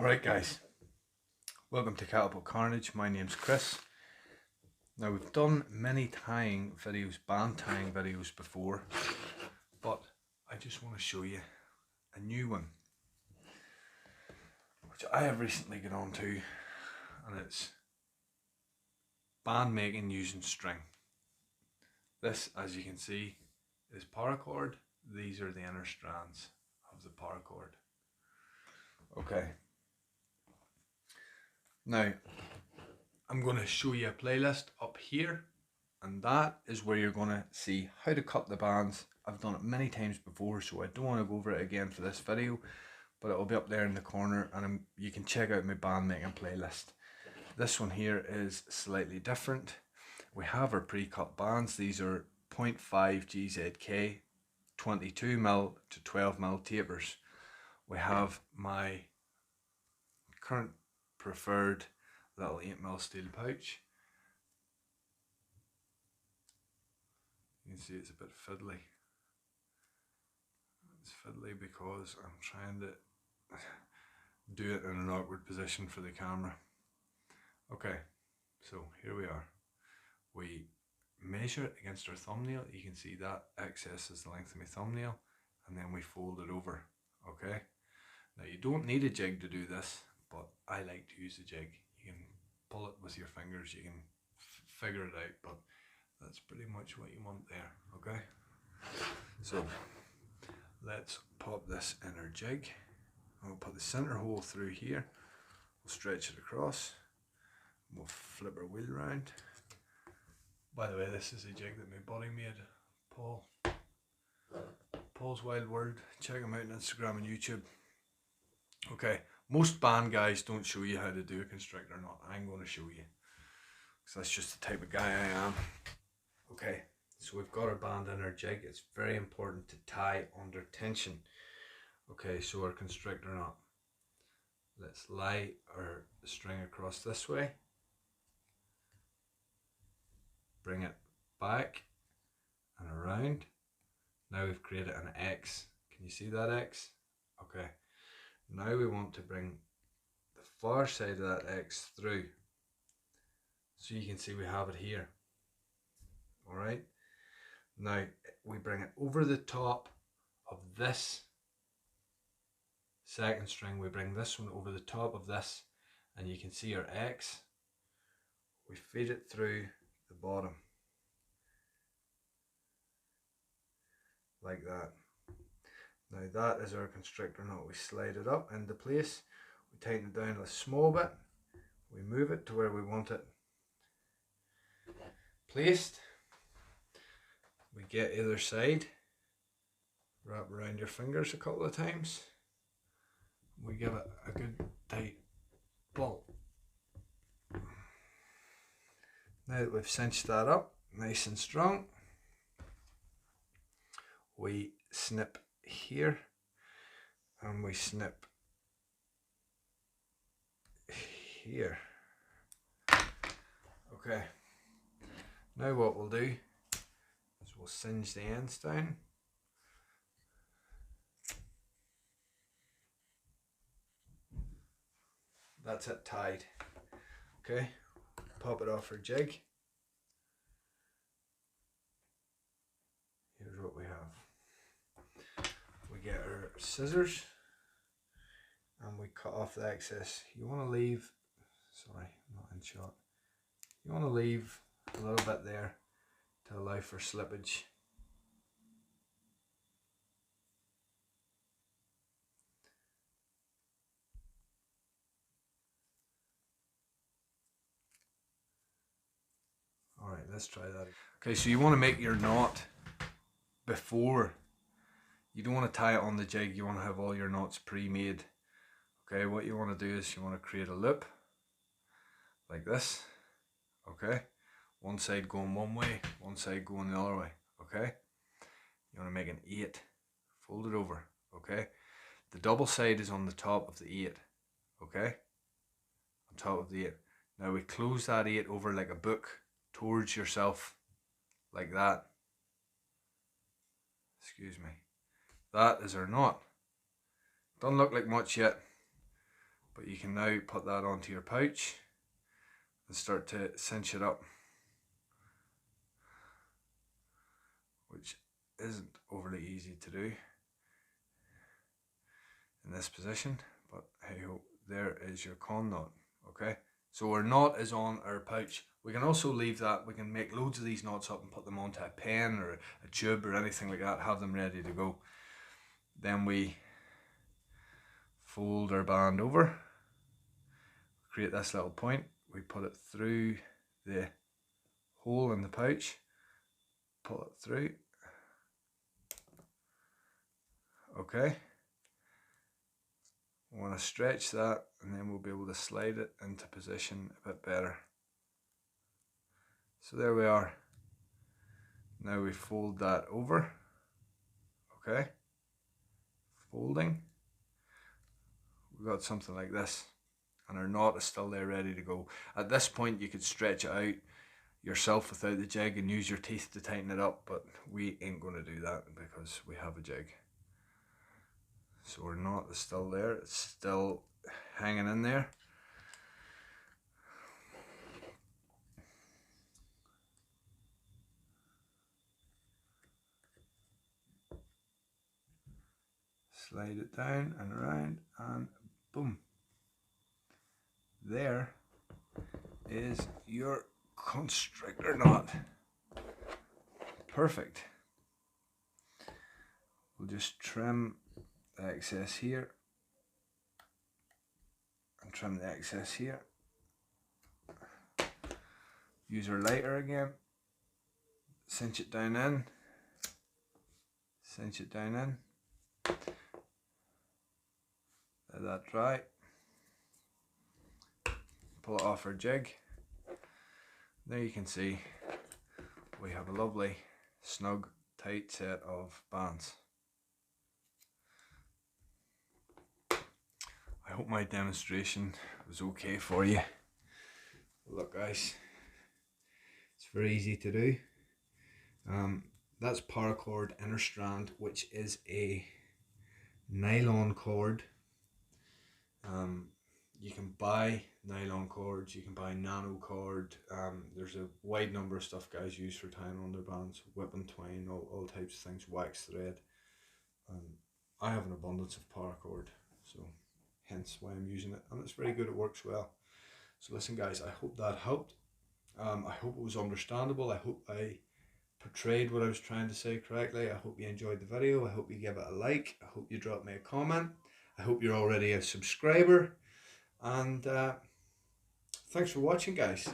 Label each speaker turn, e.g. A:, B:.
A: Alright guys, welcome to Catapult Carnage. My name's Chris. Now we've done many tying videos, band tying videos before, but I just want to show you a new one which I have recently got onto, and it's band making using string. This, as you can see, is paracord. These are the inner strands of the paracord. Okay. Now, I'm going to show you a playlist up here, and that is where you're going to see how to cut the bands. I've done it many times before, so I don't want to go over it again for this video, but it will be up there in the corner, and you can check out my band making playlist. This one here is slightly different. We have our pre-cut bands. These are 0.5 GZK, 22mm to 12mm tapers. We have my current preferred little 8mm steel pouch. You can see it's a bit fiddly. It's fiddly because I'm trying to do it in an awkward position for the camera. Okay, so here we are. We measure it against our thumbnail. You can see that excess is the length of my thumbnail, and then we fold it over. Okay, now you don't need a jig to do this, but I like to use a jig. You can pull it with your fingers, you can figure it out, but that's pretty much what you want there. Okay, so let's pop this in our jig. I'll put the center hole through here, we'll stretch it across, we'll flip our wheel round. By the way, this is a jig that my buddy made, Paul's Wild World. Check him out on Instagram and YouTube. Okay, most band guys don't show you how to do a constrictor knot. I'm going to show you, because that's just the type of guy I am. Okay, so we've got our band in our jig. It's very important to tie under tension. Okay, so our constrictor knot. Let's lie our string across this way. Bring it back and around. Now we've created an X. Can you see that X? Okay. Now we want to bring the far side of that X through. So you can see we have it here. Alright. Now we bring it over the top of this second string. We bring this one over the top of this, and you can see our X. We feed it through the bottom. Like that. Now that is our constrictor knot. We slide it up into place, we tighten it down a small bit, we move it to where we want it placed, we get either side, wrap around your fingers a couple of times, we give it a good tight pull. Now that we've cinched that up nice and strong, we snip here and we snip here. Okay, now what we'll do is we'll singe the ends down. That's it tied. Okay, pop it off our jig. Here's what we have. We get our scissors and we cut off the excess. You want to leave, sorry, not in shot. You want to leave a little bit there to allow for slippage. Alright, let's try that. Okay, so you want to make your knot before. You don't want to tie it on the jig, you want to have all your knots pre-made. Okay, what you want to do is you want to create a loop like this. Okay, one side going one way, one side going the other way. Okay, you want to make an 8, fold it over. Okay, the double side is on the top of the 8. Okay, on top of the 8. Now we close that 8 over like a book towards yourself, like that. Excuse me. That is our knot. Doesn't look like much yet, But you can now put that onto your pouch and start to cinch it up, which isn't overly easy to do in this position, but hey ho, there is your con knot. Okay, so our knot is on our pouch. We can also leave that, we can make loads of these knots up and put them onto a pen or a tube or anything like that, have them ready to go. Then we fold our band over, create this little point, we put it through the hole in the pouch, pull it through. Okay, we want to stretch that and then we'll be able to slide it into position a bit better. So there we are. Now we fold that over. Okay, folding. We've got something like this, and our knot is still there ready to go. At this point you could stretch it out yourself without the jig and use your teeth to tighten it up, but we ain't going to do that because we have a jig. So our knot is still there, it's still hanging in there. Slide it down and around and boom. There is your constrictor knot. Perfect. We'll just trim the excess here and trim the excess here. Use our lighter again. Cinch it down in. Cinch it down in. Let that dry. Pull it off our jig. There you can see we have a lovely, snug, tight set of bands. I hope my demonstration was okay for you. Look guys, it's very easy to do. That's paracord inner strand, which is a nylon cord. You can buy nylon cords, you can buy nano cord. There's a wide number of stuff guys use for tying on their bands, whip and twine, all types of things, wax thread. I have an abundance of paracord, so hence why I'm using it, and it's very good, it works well. So listen guys, I hope that helped. I hope it was understandable. I hope I portrayed what I was trying to say correctly. I hope you enjoyed the video. I hope you give it a like. I hope you drop me a comment. I hope you're already a subscriber. And thanks for watching guys.